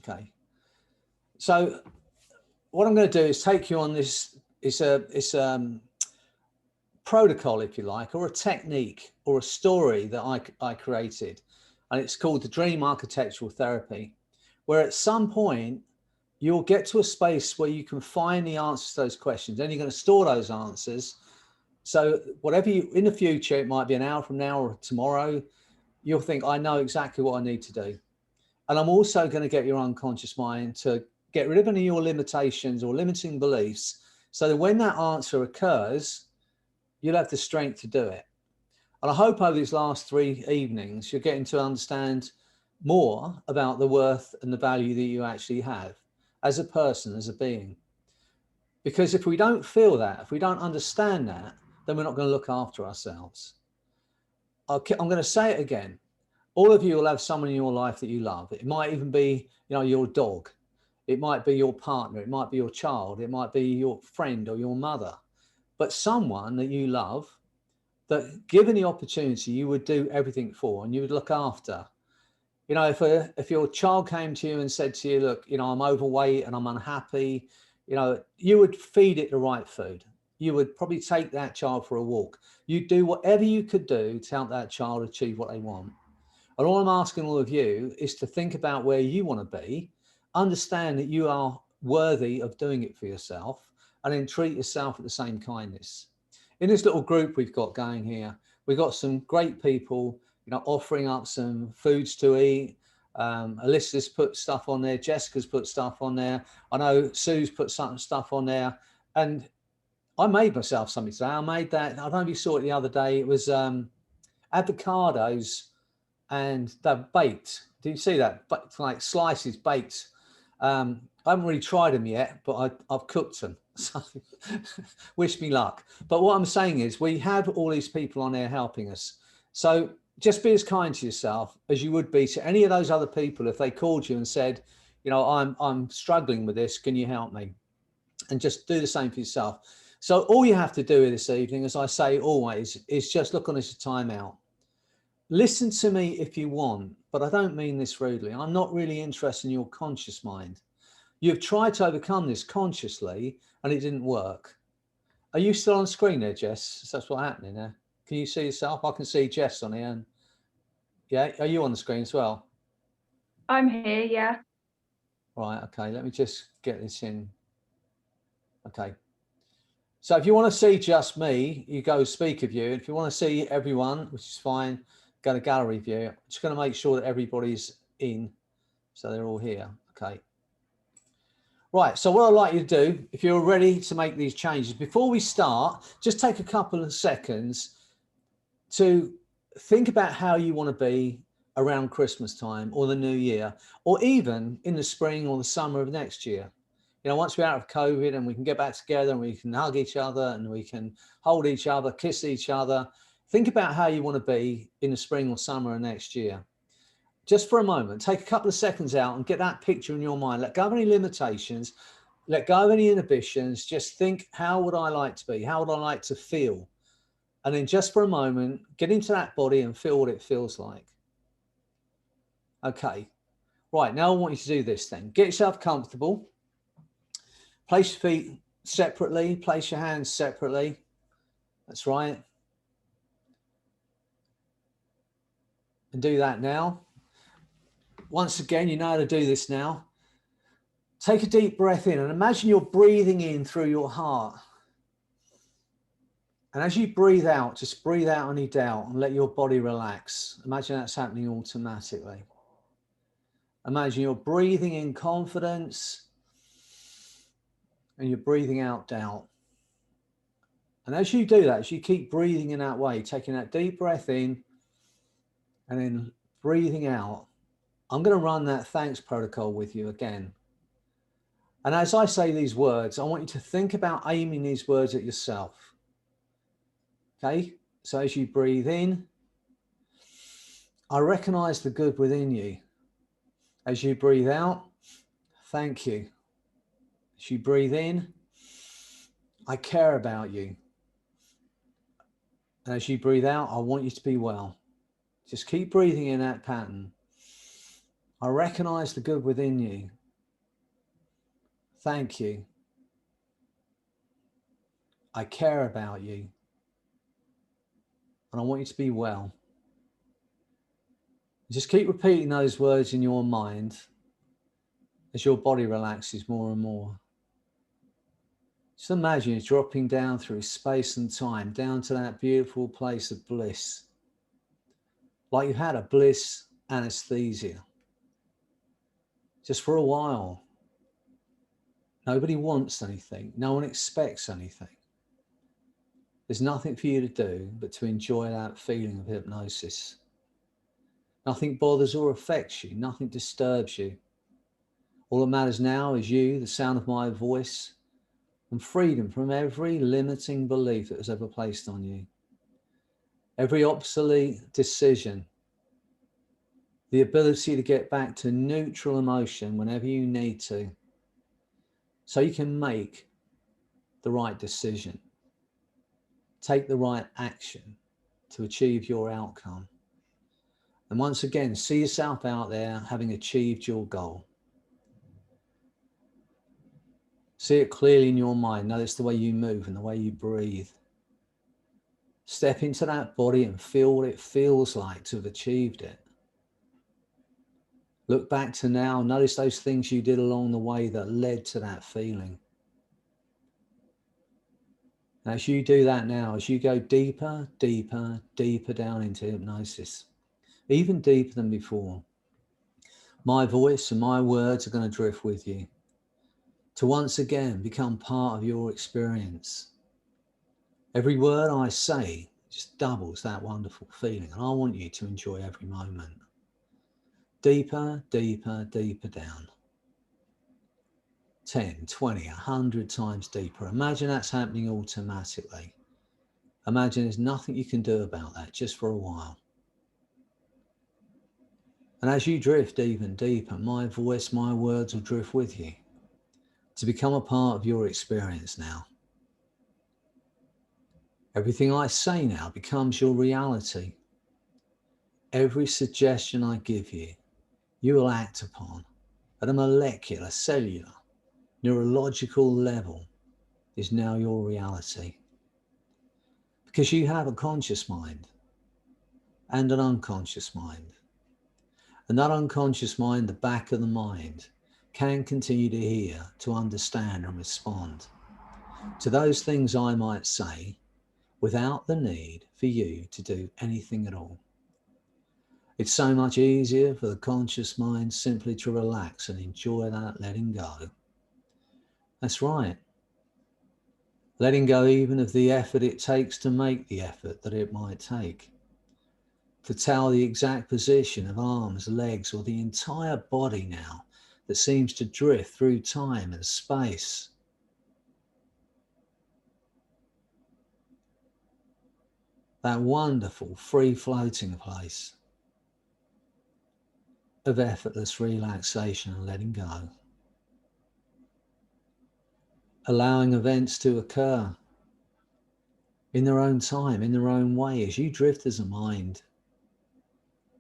Okay. So what I'm going to do is take you on this. It's protocol, if you like, or a technique or a story that I created. And it's called the Dream Architectural Therapy, where at some point you'll get to a space where you can find the answers to those questions. Then you're going to store those answers. So whatever you, in the future, it might be an hour from now or tomorrow, you'll think, I know exactly what I need to do. And I'm also going to get your unconscious mind to get rid of any of your limitations or limiting beliefs, so that when that answer occurs, you'll have the strength to do it. And I hope over these last 3 evenings, you're getting to understand more about the worth and the value that you actually have as a person, as a being. Because if we don't feel that, if we don't understand that, then we're not going to look after ourselves. I'm going to say it again. All of you will have someone in your life that you love. It might even be, your dog. It might be your partner. It might be your child. It might be your friend or your mother. But someone that you love, that given the opportunity, you would do everything for and you would look after. If your child came to you and said to you, look, I'm overweight and I'm unhappy, you would feed it the right food. You would probably take that child for a walk. You'd do whatever you could do to help that child achieve what they want. And all I'm asking all of you is to think about where you want to be, understand that you are worthy of doing it for yourself, and then treat yourself with the same kindness. In this little group we've got going here, we've got some great people, offering up some foods to eat. Alyssa's put stuff on there. Jessica's put stuff on there. I know Sue's put some stuff on there. And I made myself something today. I made that. I don't know if you saw it the other day. It was avocados and they're baked. Did you see that? But like slices baked. I haven't really tried them yet, but I've cooked them. So wish me luck. But what I'm saying is we have all these people on there helping us. So just be as kind to yourself as you would be to any of those other people if they called you and said, I'm struggling with this. Can you help me? And just do the same for yourself. So all you have to do this evening, as I say always, is just look on this time out. Listen to me if you want, but I don't mean this rudely. I'm not really interested in your conscious mind. You've tried to overcome this consciously and it didn't work. Are you still on screen there, Jess? That's what's happening there. Can you see yourself? I can see Jess on here. And yeah, are you on the screen as well? I'm here, yeah. Right, okay, let me just get this in. Okay. So if you want to see just me, you go speaker view. If you want to see everyone, which is fine, go to gallery view. I'm just going to make sure that everybody's in. So they're all here. Okay. Right, so what I'd like you to do, if you're ready to make these changes, before we start, just take a couple of seconds to think about how you want to be around Christmas time or the new year, or even in the spring or the summer of next year. Once we're out of COVID and we can get back together and we can hug each other and we can hold each other, kiss each other, think about how you want to be in the spring or summer of next year. Just for a moment, take a couple of seconds out and get that picture in your mind. Let go of any limitations, let go of any inhibitions. Just think, how would I like to be? How would I like to feel? And then just for a moment, get into that body and feel what it feels like. Okay, right, now I want you to do this then. Get yourself comfortable. Place your feet separately, place your hands separately. That's right. And do that now. Once again, you know how to do this now. Take a deep breath in and imagine you're breathing in through your heart. And as you breathe out, just breathe out any doubt and let your body relax. Imagine that's happening automatically. Imagine you're breathing in confidence and you're breathing out doubt. And as you do that, as you keep breathing in that way, taking that deep breath in and then breathing out, I'm going to run that thanks protocol with you again. And as I say these words, I want you to think about aiming these words at yourself. Okay, so as you breathe in, I recognize the good within you. As you breathe out, thank you. As you breathe in, I care about you. And as you breathe out, I want you to be well. Just keep breathing in that pattern. I recognize the good within you. Thank you. I care about you. And I want you to be well. Just keep repeating those words in your mind as your body relaxes more and more. Just imagine you're dropping down through space and time, down to that beautiful place of bliss. Like you had a bliss anesthesia. Just for a while. Nobody wants anything. No one expects anything. There's nothing for you to do but to enjoy that feeling of hypnosis. Nothing bothers or affects you. Nothing disturbs you. All that matters now is you, the sound of my voice, and freedom from every limiting belief that was ever placed on you. Every obsolete decision. The ability to get back to neutral emotion whenever you need to, so you can make the right decision. Take the right action to achieve your outcome. And once again, see yourself out there having achieved your goal. See it clearly in your mind. Notice the way you move and the way you breathe. Step into that body and feel what it feels like to have achieved it. Look back to now. Notice those things you did along the way that led to that feeling. And as you do that now, as you go deeper, deeper, deeper down into hypnosis, even deeper than before, my voice and my words are going to drift with you to once again become part of your experience. Every word I say just doubles that wonderful feeling, and I want you to enjoy every moment. Deeper, deeper, deeper down. 10, 20, 100 times deeper. Imagine that's happening automatically. Imagine there's nothing you can do about that, just for a while. And as you drift even deeper, my voice, my words will drift with you to become a part of your experience now. Everything I say now becomes your reality. Every suggestion I give you, you will act upon at a molecular, cellular, neurological level is now your reality. Because you have a conscious mind and an unconscious mind. And that unconscious mind, the back of the mind, can continue to hear, to understand and respond to those things I might say without the need for you to do anything at all. It's so much easier for the conscious mind simply to relax and enjoy that letting go. That's right. Letting go even of the effort it takes to make the effort that it might take. To tell the exact position of arms, legs, or the entire body now that seems to drift through time and space. That wonderful free floating place of effortless relaxation and letting go. Allowing events to occur in their own time, in their own way, as you drift as a mind.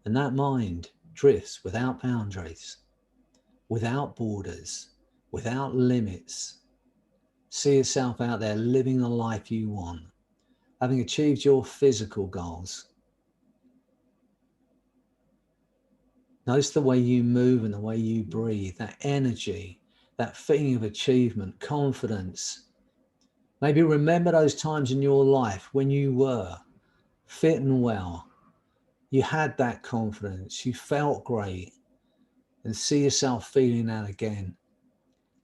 And that mind drifts without boundaries, without borders, without limits. See yourself out there living the life you want, having achieved your physical goals. Notice the way you move and the way you breathe, that energy, that feeling of achievement, confidence. Maybe remember those times in your life when you were fit and well. You had that confidence, you felt great, and see yourself feeling that again.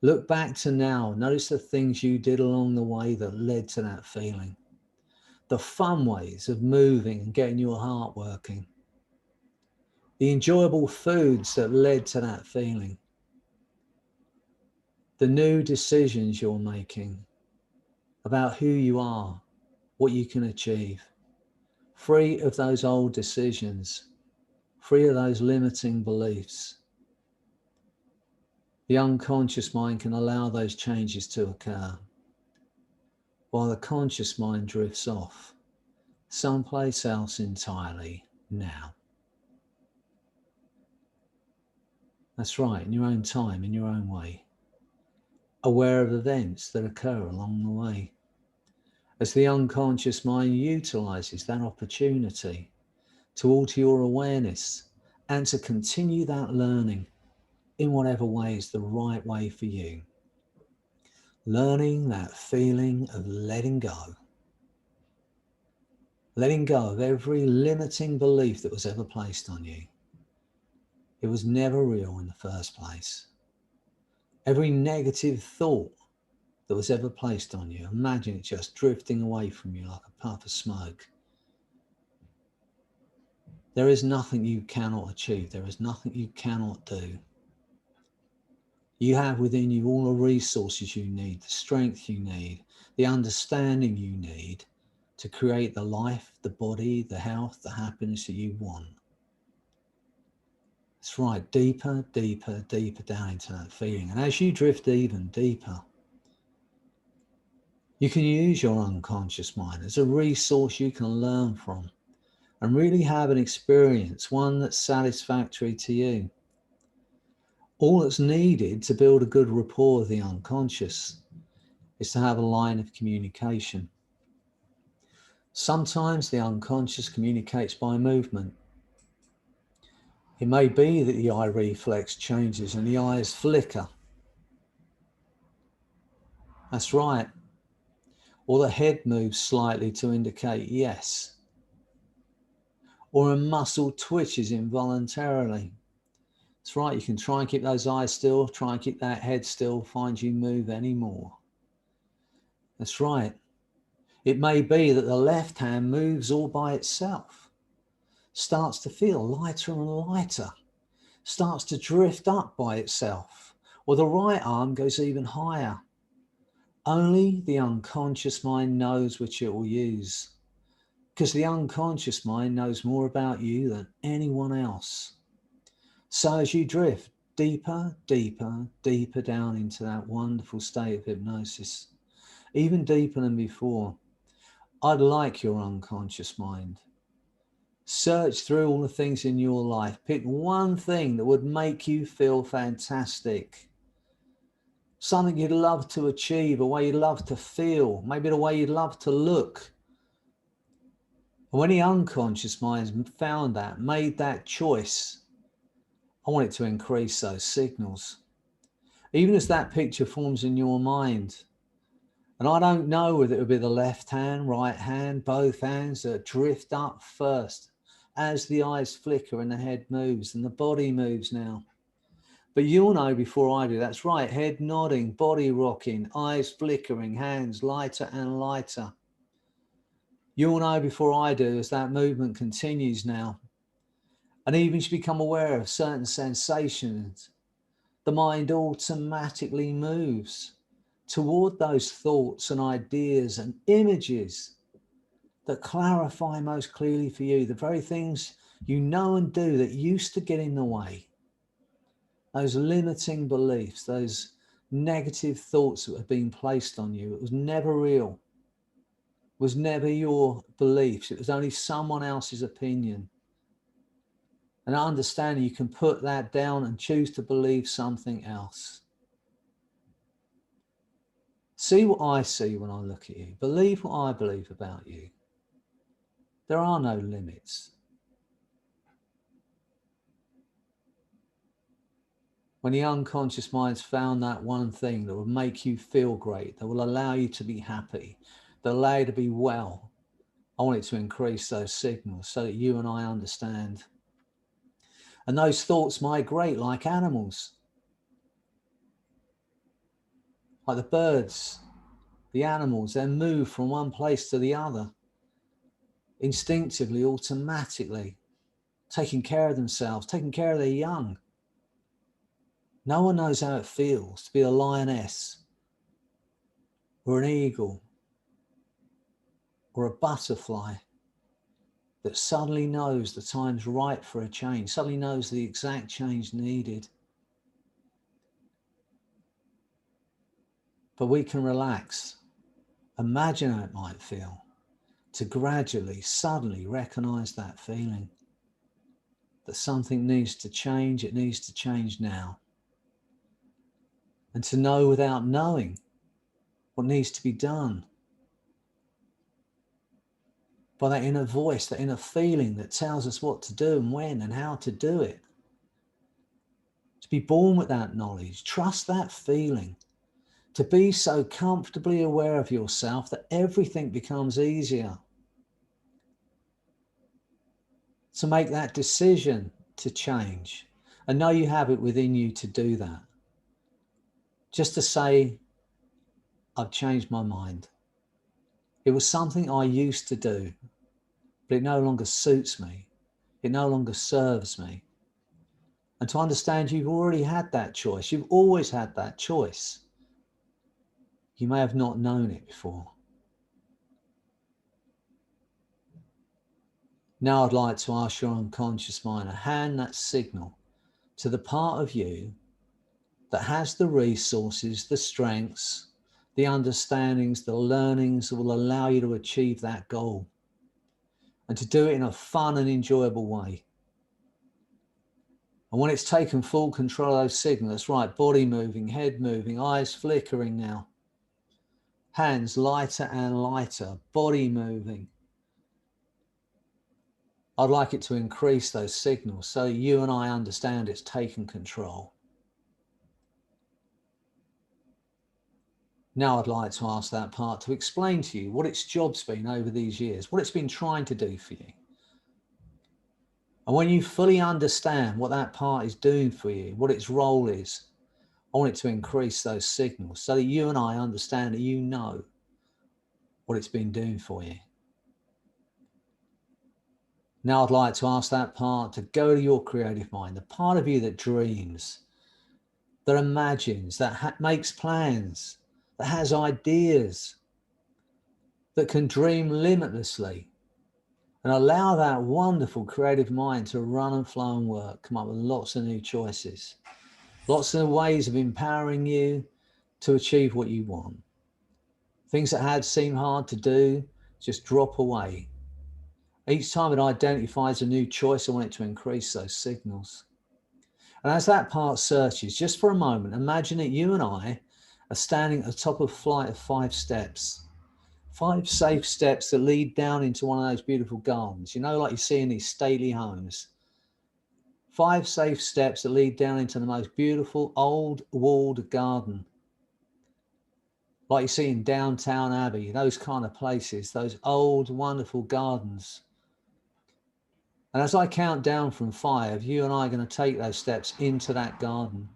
Look back to now, notice the things you did along the way that led to that feeling. The fun ways of moving and getting your heart working. The enjoyable foods that led to that feeling. The new decisions you're making about who you are, what you can achieve. Free of those old decisions, free of those limiting beliefs. The unconscious mind can allow those changes to occur, while the conscious mind drifts off someplace else entirely now. That's right, in your own time, in your own way. Aware of events that occur along the way. As the unconscious mind utilizes that opportunity to alter your awareness and to continue that learning in whatever way is the right way for you. Learning that feeling of letting go. Letting go of every limiting belief that was ever placed on you. It was never real in the first place. Every negative thought that was ever placed on you, imagine it just drifting away from you like a puff of smoke. There is nothing you cannot achieve. There is nothing you cannot do. You have within you all the resources you need, the strength you need, the understanding you need to create the life, the body, the health, the happiness that you want. That's right, deeper, deeper, deeper down into that feeling. And as you drift even deeper, you can use your unconscious mind as a resource you can learn from and really have an experience, one that's satisfactory to you. All that's needed to build a good rapport with the unconscious is to have a line of communication. Sometimes the unconscious communicates by movement. It may be that the eye reflex changes and the eyes flicker. That's right. Or the head moves slightly to indicate yes. Or a muscle twitches involuntarily. That's right, you can try and keep those eyes still, try and keep that head still, find you move anymore. That's right. It may be that the left hand moves all by itself, starts to feel lighter and lighter, starts to drift up by itself, or the right arm goes even higher. Only the unconscious mind knows which it will use, because the unconscious mind knows more about you than anyone else. So as you drift deeper, deeper, deeper down into that wonderful state of hypnosis, even deeper than before, I'd like your unconscious mind. Search through all the things in your life. Pick one thing that would make you feel fantastic. Something you'd love to achieve, a way you'd love to feel, maybe the way you'd love to look. And when the unconscious mind found that, made that choice, I want it to increase those signals. Even as that picture forms in your mind, and I don't know whether it would be the left hand, right hand, both hands that drift up first as the eyes flicker and the head moves and the body moves now. But you'll know before I do, that's right, head nodding, body rocking, eyes flickering, hands lighter and lighter. You'll know before I do as that movement continues now. And even as you become aware of certain sensations, the mind automatically moves toward those thoughts and ideas and images that clarify most clearly for you, the very things you know and do that used to get in the way, those limiting beliefs, those negative thoughts that have been placed on you. It was never real, it was never your beliefs, it was only someone else's opinion. And understanding you can put that down and choose to believe something else. See what I see when I look at you. Believe what I believe about you. There are no limits. When the unconscious mind's found that one thing that will make you feel great, that will allow you to be happy, that will allow you to be well, I want it to increase those signals so that you and I understand. And those thoughts migrate like animals, like the birds, the animals, they move from one place to the other, instinctively, automatically, taking care of themselves, taking care of their young. No one knows how it feels to be a lioness or an eagle or a butterfly that suddenly knows the time's right for a change, suddenly knows the exact change needed. But we can relax, imagine how it might feel to gradually, suddenly recognize that feeling. that something needs to change, it needs to change now. And to know without knowing what needs to be done. By that inner voice, that inner feeling that tells us what to do and when and how to do it. To be born with that knowledge, trust that feeling. To be so comfortably aware of yourself that everything becomes easier. To make that decision to change and know you have it within you to do that. Just to say, I've changed my mind. It was something I used to do, but it no longer suits me. It no longer serves me. And to understand you've already had that choice. You've always had that choice. You may have not known it before. Now I'd like to ask your unconscious mind to hand that signal to the part of you that has the resources, the strengths, the understandings, the learnings that will allow you to achieve that goal. And to do it in a fun and enjoyable way. And when it's taken full control of those signals, that's right, body moving, head moving, eyes flickering now. Hands lighter and lighter, body moving. I'd like it to increase those signals so you and I understand it's taken control. Now I'd like to ask that part to explain to you what its job's been over these years, what it's been trying to do for you. And when you fully understand what that part is doing for you, what its role is, I want it to increase those signals so that you and I understand that you know what it's been doing for you. Now I'd like to ask that part to go to your creative mind, the part of you that dreams, that imagines, that makes plans, that has ideas, that can dream limitlessly, and allow that wonderful creative mind to run and flow and work, come up with lots of new choices, lots of ways of empowering you to achieve what you want. Things that had seemed hard to do, just drop away. Each time it identifies a new choice, I want it to increase those signals. And as that part searches, just for a moment, imagine that you and I are standing at the top of a flight of 5 steps. 5 safe steps that lead down into one of those beautiful gardens, you know, like you see in these stately homes. 5 safe steps that lead down into the most beautiful old walled garden, like you see in Downtown Abbey, those kind of places, those old wonderful gardens. And as I count down from 5, you and I are going to take those steps into that garden.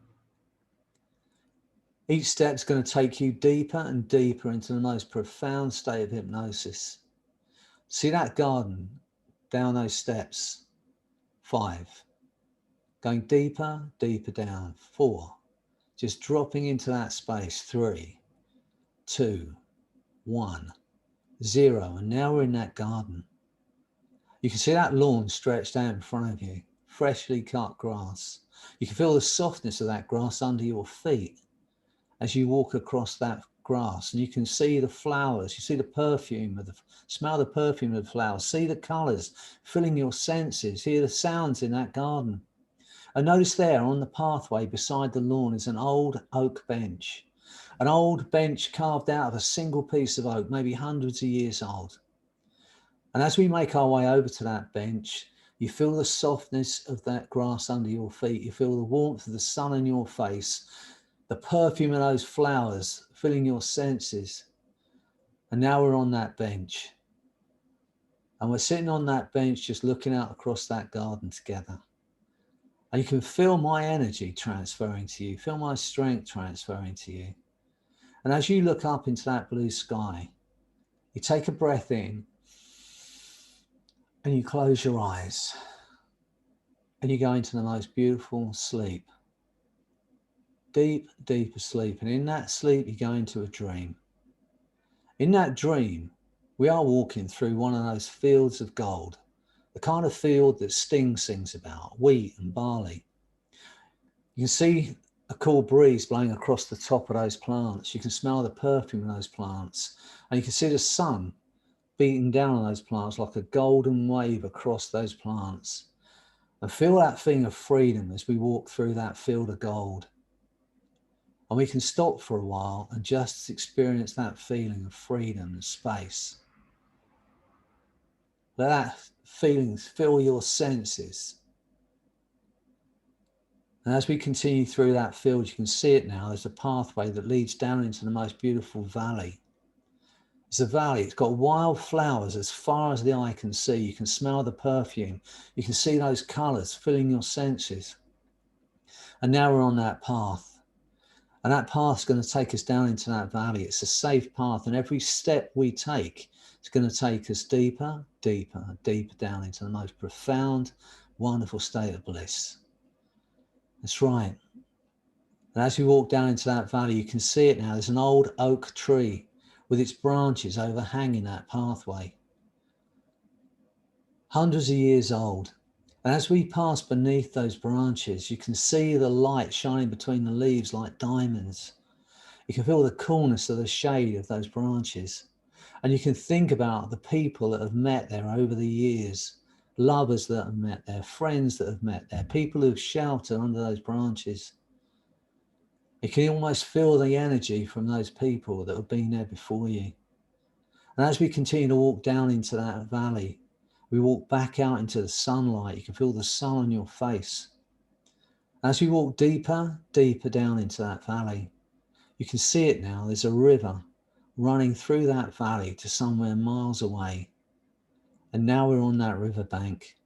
Each step's going to take you deeper and deeper into the most profound state of hypnosis. See that garden down those steps. 5. Going deeper, deeper down. 4. Just dropping into that space. 3, 2, 1, 0. And now we're in that garden. You can see that lawn stretched out in front of you, freshly cut grass. You can feel the softness of that grass under your feet as you walk across that grass, and you can see the flowers, you see the perfume, smell the perfume of the flowers, see the colours filling your senses, hear the sounds in that garden. And notice there on the pathway beside the lawn is an old oak bench, an old bench carved out of a single piece of oak, maybe hundreds of years old. And as we make our way over to that bench, you feel the softness of that grass under your feet. You feel the warmth of the sun in your face, the perfume of those flowers filling your senses. And now we're on that bench. And we're sitting on that bench just looking out across that garden together. And you can feel my energy transferring to you, feel my strength transferring to you. And as you look up into that blue sky, you take a breath in and you close your eyes and you go into the most beautiful sleep. Deep, deeper sleep. And in that sleep, you go into a dream. In that dream, we are walking through one of those fields of gold, the kind of field that Sting sings about, wheat and barley. You can see a cool breeze blowing across the top of those plants. You can smell the perfume of those plants. And you can see the sun beating down on those plants like a golden wave across those plants. And feel that thing of freedom as we walk through that field of gold. And we can stop for a while and just experience that feeling of freedom and space. Let that feeling fill your senses. And as we continue through that field, you can see it now. There's a pathway that leads down into the most beautiful valley. It's a valley. It's got wild flowers as far as the eye can see. You can smell the perfume. You can see those colors filling your senses. And now we're on that path. And that path's going to take us down into that valley. It's a safe path. And every step we take is going to take us deeper, deeper, deeper down into the most profound, wonderful state of bliss. That's right. And as we walk down into that valley, you can see it now. There's an old oak tree with its branches overhanging that pathway. Hundreds of years old. And as we pass beneath those branches, you can see the light shining between the leaves like diamonds. You can feel the coolness of the shade of those branches. And you can think about the people that have met there over the years, lovers that have met there, friends that have met there, people who've sheltered under those branches. You can almost feel the energy from those people that have been there before you. And as we continue to walk down into that valley, we walk back out into the sunlight. You can feel the sun on your face. As we walk deeper, deeper down into that valley, you can see it now. There's a river running through that valley to somewhere miles away. And now we're on that riverbank.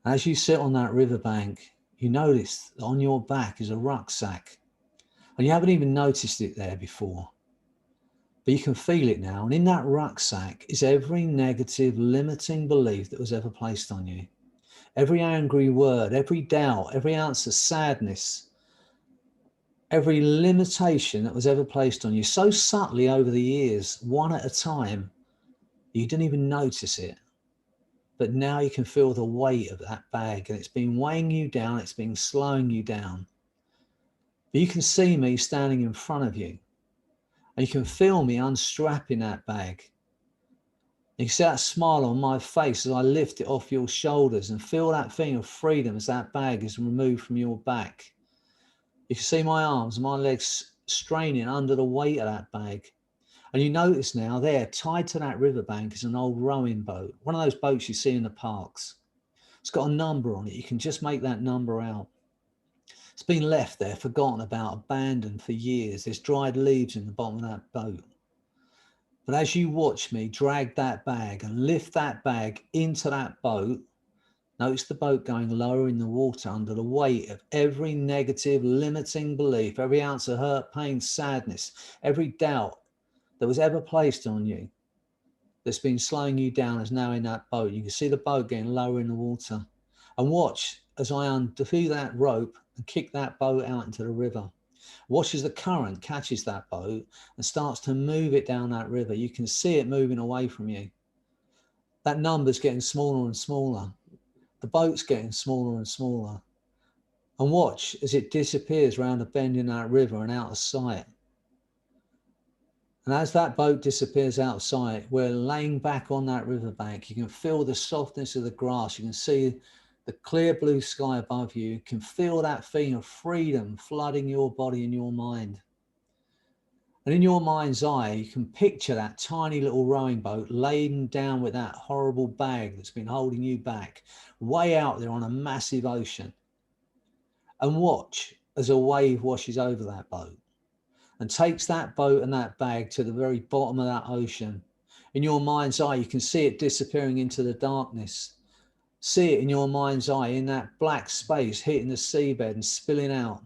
As you sit on that riverbank, you notice that on your back is a rucksack. And you haven't even noticed it there before. But you can feel it now. And in that rucksack is every negative, limiting belief that was ever placed on you. Every angry word, every doubt, every ounce of sadness, every limitation that was ever placed on you so subtly over the years, one at a time, you didn't even notice it. But now you can feel the weight of that bag, and it's been weighing you down. It's been slowing you down. But you can see me standing in front of you, and you can feel me unstrapping that bag. You can see that smile on my face as I lift it off your shoulders and feel that thing of freedom as that bag is removed from your back. You can see my arms and my legs straining under the weight of that bag. And you notice now there, tied to that riverbank, is an old rowing boat. One of those boats you see in the parks. It's got a number on it. You can just make that number out. It's been left there, forgotten about, abandoned for years. There's dried leaves in the bottom of that boat. But as you watch me drag that bag and lift that bag into that boat, notice the boat going lower in the water under the weight of every negative, limiting belief, every ounce of hurt, pain, sadness, every doubt that was ever placed on you that's been slowing you down is now in that boat. You can see the boat getting lower in the water. And watch as I undo that rope and kick that boat out into the river. Watch as the current catches that boat and starts to move it down that river. You can see it moving away from you. That number's getting smaller and smaller. The boat's getting smaller and smaller. And watch as it disappears around a bend in that river and out of sight. And as that boat disappears out of sight, we're laying back on that riverbank. You can feel the softness of the grass. You can see the clear blue sky above you. You can feel that feeling of freedom flooding your body and your mind. And in your mind's eye, you can picture that tiny little rowing boat laden down with that horrible bag that's been holding you back, way out there on a massive ocean. And watch as a wave washes over that boat and takes that boat and that bag to the very bottom of that ocean. In your mind's eye, you can see it disappearing into the darkness. See it in your mind's eye, in that black space, hitting the seabed and spilling out.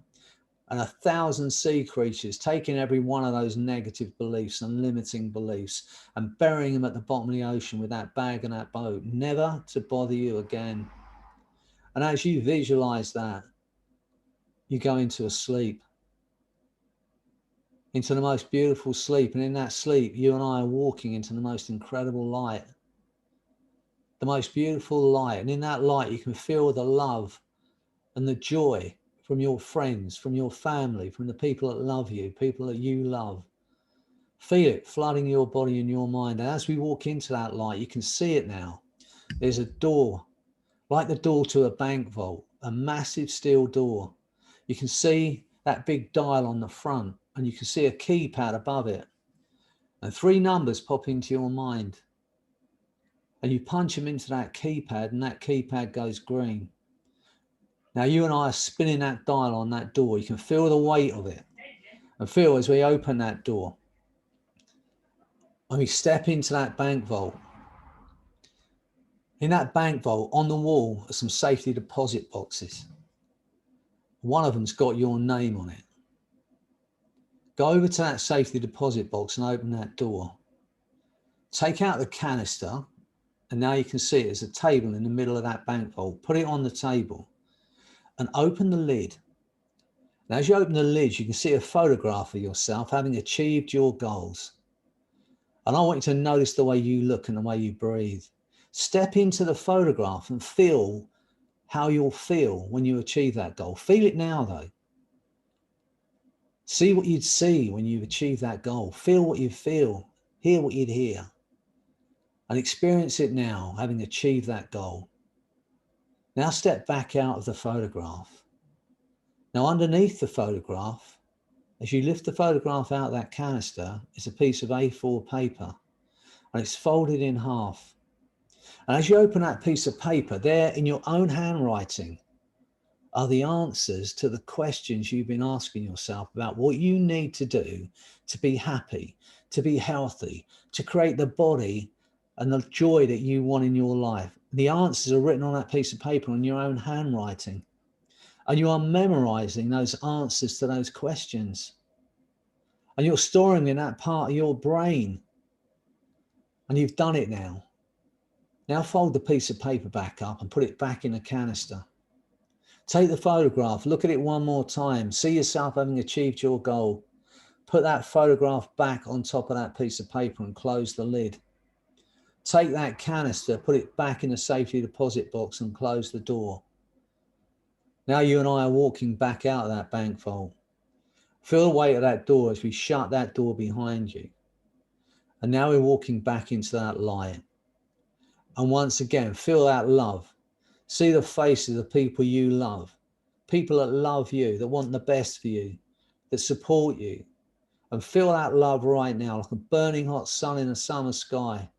And 1,000 sea creatures taking every one of those negative beliefs and limiting beliefs and burying them at the bottom of the ocean with that bag and that boat, never to bother you again. And as you visualize that, you go into a sleep, into the most beautiful sleep. And in that sleep, you and I are walking into the most incredible light, the most beautiful light. And in that light, you can feel the love and the joy from your friends, from your family, from the people that love you, people that you love. Feel it flooding your body and your mind. And as we walk into that light, you can see it now. There's a door like the door to a bank vault, a massive steel door. You can see that big dial on the front, and you can see a keypad above it, and 3 numbers pop into your mind, and you punch them into that keypad, and that keypad goes green. Now you and I are spinning that dial on that door. You can feel the weight of it, and feel as we open that door and we step into that bank vault. In that bank vault, on the wall are some safety deposit boxes. One of them's got your name on it. Go over to that safety deposit box and open that door. Take out the canister, and now you can see there's a table in the middle of that bank vault. Put it on the table and open the lid. And as you open the lid, you can see a photograph of yourself having achieved your goals. And I want you to notice the way you look and the way you breathe. Step into the photograph and feel how you'll feel when you achieve that goal. Feel it now though. See what you'd see when you achieve that goal. Feel what you feel. Hear what you'd hear. And experience it now, having achieved that goal. Now step back out of the photograph. Now underneath the photograph, as you lift the photograph out of that canister, is a piece of A4 paper, and it's folded in half. And as you open that piece of paper, there in your own handwriting are the answers to the questions you've been asking yourself about what you need to do to be happy, to be healthy, to create the body and the joy that you want in your life. The answers are written on that piece of paper in your own handwriting. And you are memorizing those answers to those questions. And you're storing in that part of your brain. And you've done it now. Now fold the piece of paper back up and put it back in the canister. Take the photograph, look at it one more time. See yourself having achieved your goal. Put that photograph back on top of that piece of paper and close the lid. Take that canister, put it back in the safety deposit box and close the door. Now you and I are walking back out of that bank vault. Feel the weight of that door as we shut that door behind you. And now we're walking back into that light. And once again, feel that love. See the faces of people you love. People that love you, that want the best for you, that support you. And feel that love right now, like a burning hot sun in a summer sky.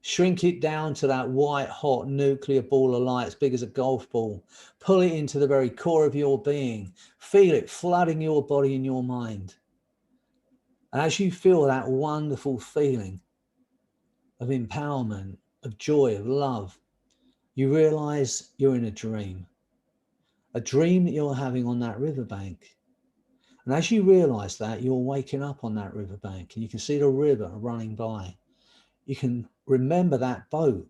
Shrink it down to that white hot nuclear ball of light as big as a golf ball. Pull it into the very core of your being. Feel it flooding your body and your mind. And as you feel that wonderful feeling of empowerment, of joy, of love, you realize you're in a dream that you're having on that riverbank. And as you realize that, you're waking up on that riverbank and you can see the river running by. You can remember that boat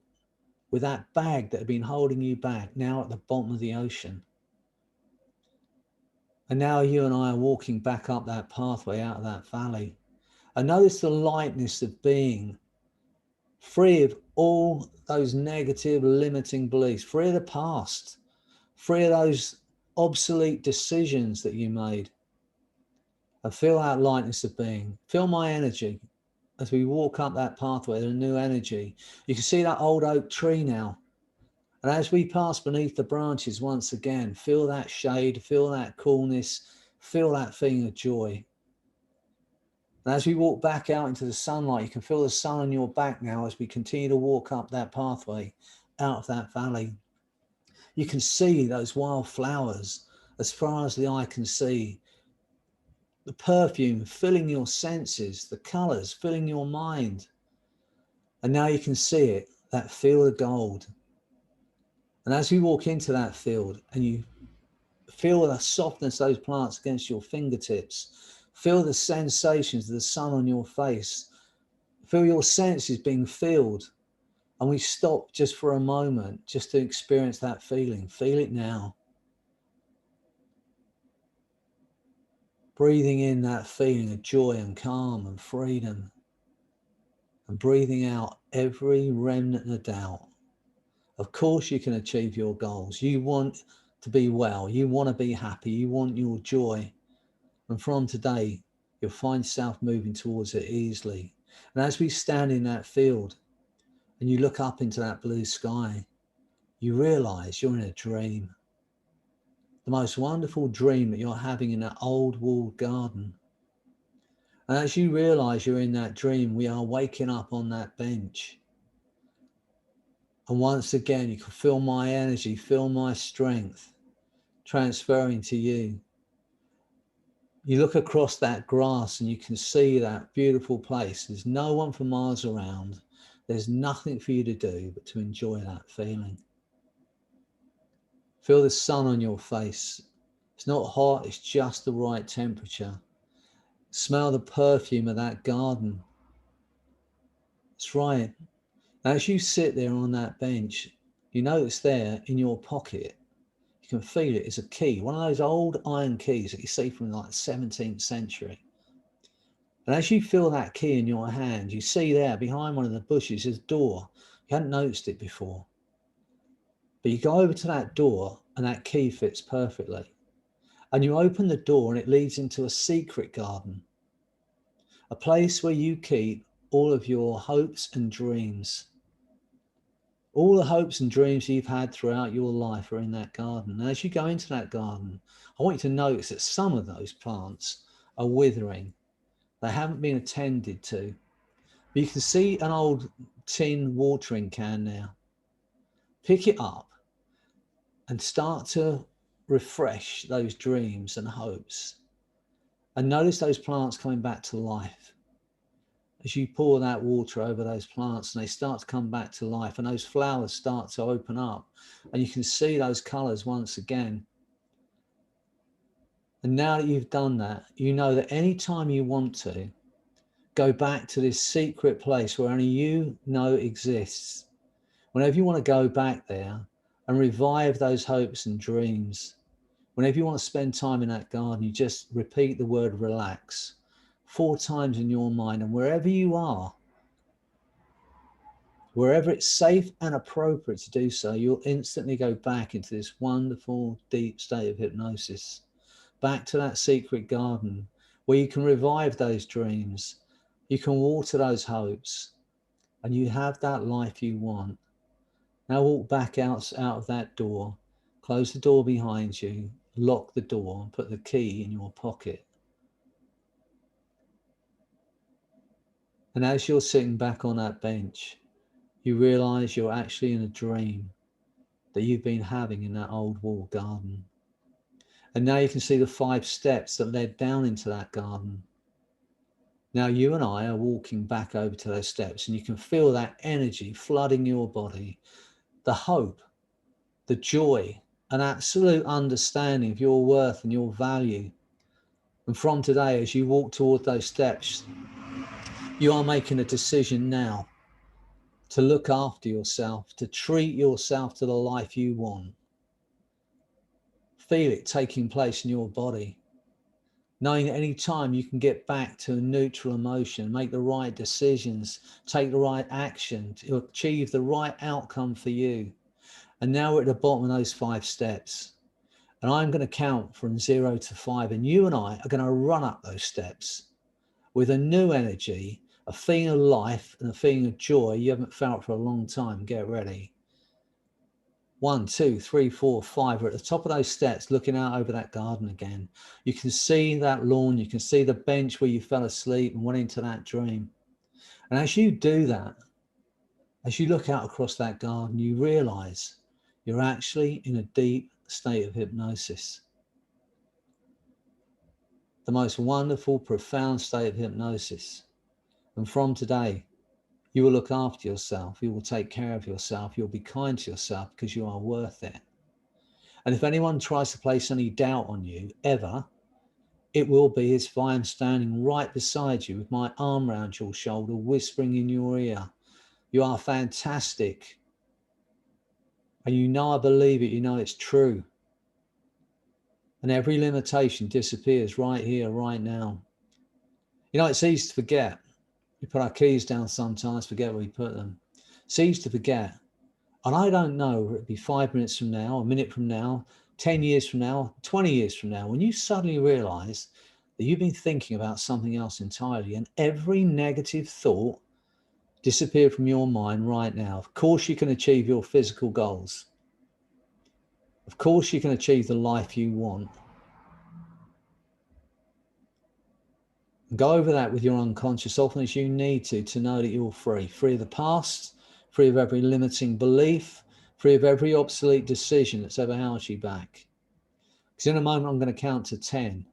with that bag that had been holding you back now at the bottom of the ocean. And now you and I are walking back up that pathway out of that valley. And notice the lightness of being free of all those negative limiting beliefs, free of the past, free of those obsolete decisions that you made. And feel that lightness of being. Feel my energy as we walk up that pathway, the new energy. You can see that old oak tree now. And as we pass beneath the branches once again, feel that shade, feel that coolness, feel that feeling of joy. And as we walk back out into the sunlight, you can feel the sun on your back now as we continue to walk up that pathway out of that valley. You can see those wild flowers as far as the eye can see. The perfume filling your senses, the colors filling your mind. And now you can see it, that field of gold. And as you walk into that field and you feel the softness of those plants against your fingertips, feel the sensations of the sun on your face, feel your senses being filled. And we stop just for a moment, just to experience that feeling. Feel it now. Breathing in that feeling of joy and calm and freedom. And breathing out every remnant of doubt. Of course you can achieve your goals. You want to be well. You want to be happy. You want your joy. And from today, you'll find yourself moving towards it easily. And as we stand in that field and you look up into that blue sky, you realize you're in a dream. The most wonderful dream that you're having in that old walled garden. And as you realize you're in that dream, we are waking up on that bench. And once again, you can feel my energy, feel my strength transferring to you. You look across that grass and you can see that beautiful place. There's no one for miles around. There's nothing for you to do but to enjoy that feeling. Feel the sun on your face. It's not hot, it's just the right temperature. Smell the perfume of that garden. That's right. As you sit there on that bench, you notice there in your pocket, you can feel it. It's a key, one of those old iron keys that you see from like the 17th century. And as you feel that key in your hand, you see there behind one of the bushes is a door. You hadn't noticed it before. But you go over to that door and that key fits perfectly. And you open the door and it leads into a secret garden. A place where you keep all of your hopes and dreams. All the hopes and dreams you've had throughout your life are in that garden. And as you go into that garden, I want you to notice that some of those plants are withering. They haven't been attended to. But you can see an old tin watering can now. Pick it up and start to refresh those dreams and hopes. And notice those plants coming back to life. As you pour that water over those plants and they start to come back to life and those flowers start to open up and you can see those colors once again. And now that you've done that, you know that anytime you want to, go back to this secret place where only you know exists. Whenever you want to go back there and revive those hopes and dreams, whenever you want to spend time in that garden, you just repeat the word relax 4 times in your mind, and wherever you are, wherever it's safe and appropriate to do so, you'll instantly go back into this wonderful, deep state of hypnosis, back to that secret garden where you can revive those dreams, you can water those hopes, and you have that life you want. Now walk back out of that door, close the door behind you, lock the door, and put the key in your pocket. And as you're sitting back on that bench, you realize you're actually in a dream that you've been having in that old walled garden. And now you can see the 5 steps that led down into that garden. Now you and I are walking back over to those steps and you can feel that energy flooding your body, the hope, the joy, an absolute understanding of your worth and your value. And from today, as you walk toward those steps, you are making a decision now to look after yourself, to treat yourself to the life you want. Feel it taking place in your body, knowing at any time you can get back to a neutral emotion, make the right decisions, take the right action to achieve the right outcome for you. And now we're at the bottom of those 5 steps. And I'm going to count from 0 to 5. And you and I are going to run up those steps with a new energy, a feeling of life and a feeling of joy you haven't felt for a long time. Get ready. 1, 2, 3, 4, 5. We're at the top of those steps, looking out over that garden again. You can see that lawn. You can see the bench where you fell asleep and went into that dream. And as you do that, as you look out across that garden, you realize you're actually in a deep state of hypnosis. The most wonderful, profound state of hypnosis. And from today, you will look after yourself. You will take care of yourself. You'll be kind to yourself because you are worth it. And if anyone tries to place any doubt on you, ever, it will be as if I am standing right beside you with my arm around your shoulder, whispering in your ear, you are fantastic. And you know I believe it. You know it's true. And every limitation disappears right here, right now. You know, it's easy to forget. We put our keys down sometimes, forget where we put them. It's easy to forget. And I don't know whether it be 5 minutes from now, a minute from now, 10 years from now, 20 years from now, when you suddenly realize that you've been thinking about something else entirely and every negative thought disappeared from your mind right now. Of course, you can achieve your physical goals. Of course, you can achieve the life you want. Go over that with your unconscious often as you need to know that you're free. Free of the past, free of every limiting belief, free of every obsolete decision that's ever held you back. Because in a moment, I'm going to count to 10.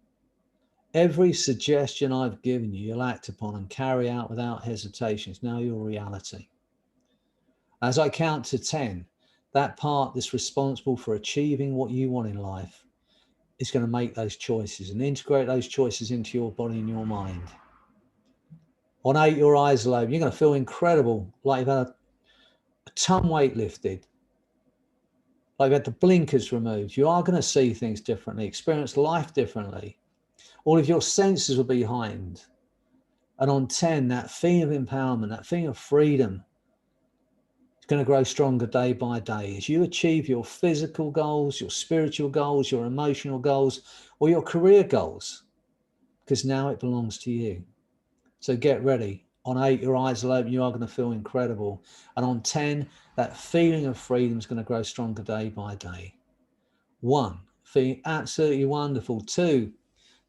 Every suggestion I've given you, you'll act upon and carry out without hesitation. It's now your reality. As I count to 10, that part that's responsible for achieving what you want in life is going to make those choices and integrate those choices into your body and your mind. On 8, your eyes are open. You're going to feel incredible, like you've had a ton weight lifted, like you've had the blinkers removed. You are going to see things differently, experience life differently. All of your senses will be heightened. And on 10, that feeling of empowerment, that feeling of freedom, it's going to grow stronger day by day as you achieve your physical goals, your spiritual goals, your emotional goals, or your career goals, because now it belongs to you. So get ready. On 8, your eyes are open. You are going to feel incredible. And on 10, that feeling of freedom is going to grow stronger day by day. 1, feeling absolutely wonderful. 2,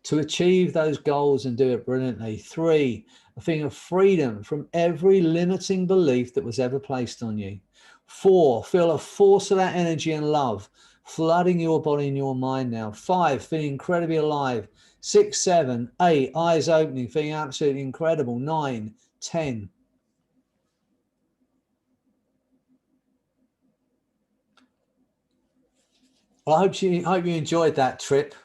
to achieve those goals and do it brilliantly. 3, a feeling of freedom from every limiting belief that was ever placed on you. 4, feel a force of that energy and love flooding your body and your mind now. 5, feeling incredibly alive. 6, 7, 8, eyes opening, feeling absolutely incredible. 9, 10. Well, I hope you enjoyed that trip.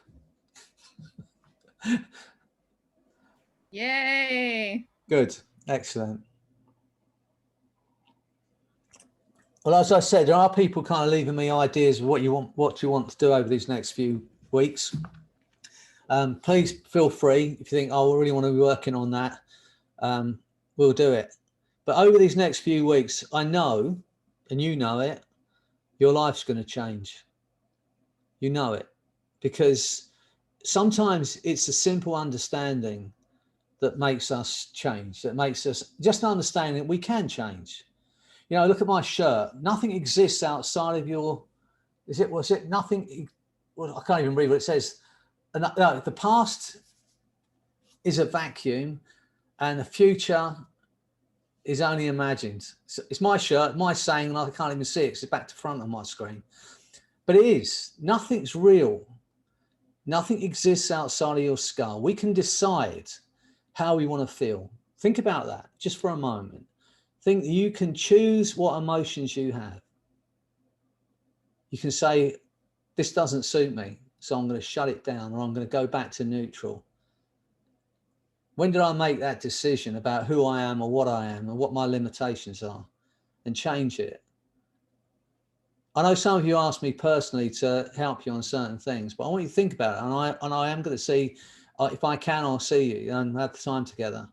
Yay. Good. Excellent. Well, as I said, there are people kind of leaving me ideas of what you want to do over these next few weeks. Please feel free if you think, oh, I really want to be working on that. We'll do it. But over these next few weeks, I know, and you know it, your life's going to change. You know it, because sometimes it's a simple understanding that makes us change, that makes us just understanding that we can change. You know, look at my shirt. Nothing exists outside of your, was it nothing? Well, I can't even read what it says. No, the past is a vacuum and the future is only imagined. So it's my shirt, my saying, and I can't even see it. It's back to front on my screen. But it is. Nothing's real. Nothing exists outside of your skull. We can decide how we want to feel. Think about that just for a moment. Think that you can choose what emotions you have. You can say, this doesn't suit me, so I'm going to shut it down, or I'm going to go back to neutral. When did I make that decision about who I am or what I am and what my limitations are, and change it? I know some of you asked me personally to help you on certain things, but I want you to think about it. And I am going to see, if I can, I'll see you and have the time together.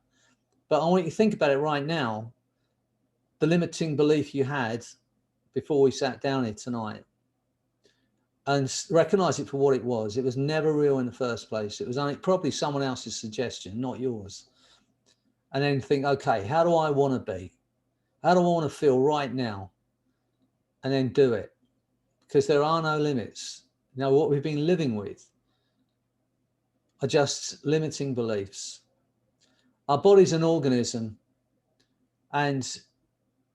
But I want you to think about it right now. The limiting belief you had before we sat down here tonight, and recognize it for what it was. It was never real in the first place. It was only probably someone else's suggestion, not yours. And then think, okay, how do I want to be? How do I want to feel right now? And then do it, because there are no limits. Now, what we've been living with are just limiting beliefs. Our body's an organism, and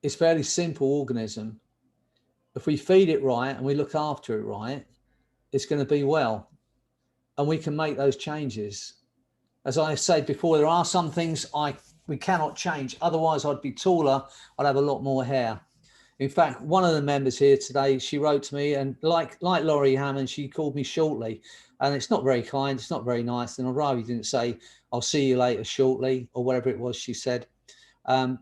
it's a fairly simple organism. If we feed it right and we look after it right, it's going to be well, and we can make those changes. As I said before, there are some things we cannot change. Otherwise, I'd be taller. I'd have a lot more hair. In fact, one of the members here today, she wrote to me, and like Laurie Hammond, she called me shortly, and it's not very kind. It's not very nice. And I'd rather you didn't say, I'll see you later shortly, or whatever it was she said.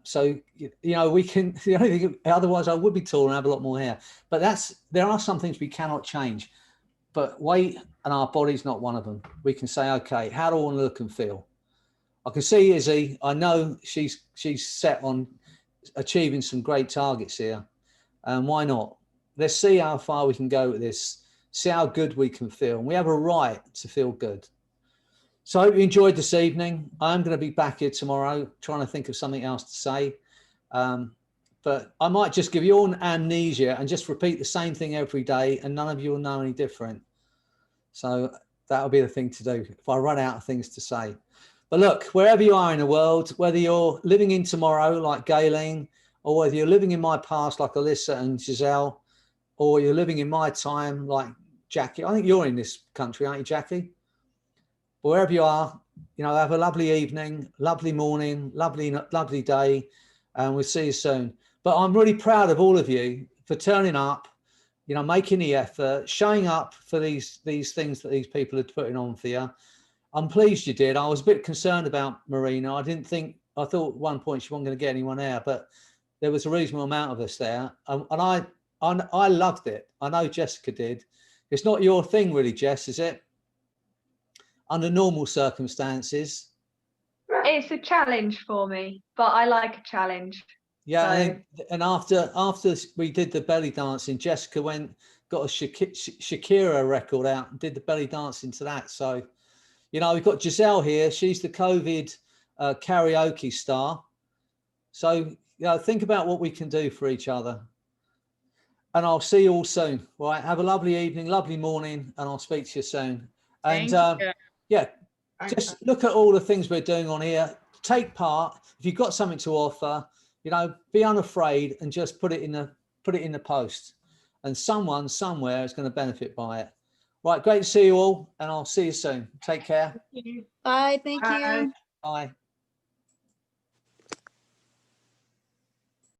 So, you know, we can, the only thing, otherwise I would be taller and have a lot more hair. But there are some things we cannot change. But weight and our body's not one of them. We can say, okay, how do I want to look and feel? I can see Izzy. I know she's set on achieving some great targets here. And why not? Let's see how far we can go with this. See how good we can feel. And we have a right to feel good. So I hope you enjoyed this evening. I'm going to be back here tomorrow trying to think of something else to say. But I might just give you all amnesia and just repeat the same thing every day, and none of you will know any different. So that'll be the thing to do if I run out of things to say. But look, wherever you are in the world, whether you're living in tomorrow like Gayleen, or whether you're living in my past like Alyssa and Giselle, or you're living in my time like Jackie. I think you're in this country, aren't you, Jackie? But wherever you are, you know, have a lovely evening, lovely morning, lovely day, and we'll see you soon. But I'm really proud of all of you for turning up, you know, making the effort, showing up for these things that these people are putting on for you. I'm pleased you did. I was a bit concerned about Marina. I thought at one point she wasn't going to get anyone there, but there was a reasonable amount of us there. And I loved it. I know Jessica did. It's not your thing really, Jess, is it? Under normal circumstances. It's a challenge for me, but I like a challenge. Yeah, So. and after we did the belly dancing, Jessica got a Shakira record out and did the belly dancing to that. So, you know, we've got Giselle here. She's the COVID karaoke star. So, you know, think about what we can do for each other. And I'll see you all soon. Right, have a lovely evening, lovely morning, and I'll speak to you soon. And yeah, just look at all the things we're doing on here. Take part. If you've got something to offer, you know, be unafraid and just put it in the post. And someone somewhere is going to benefit by it. Right, great to see you all, and I'll see you soon. Take care. Bye. Thank you. Bye.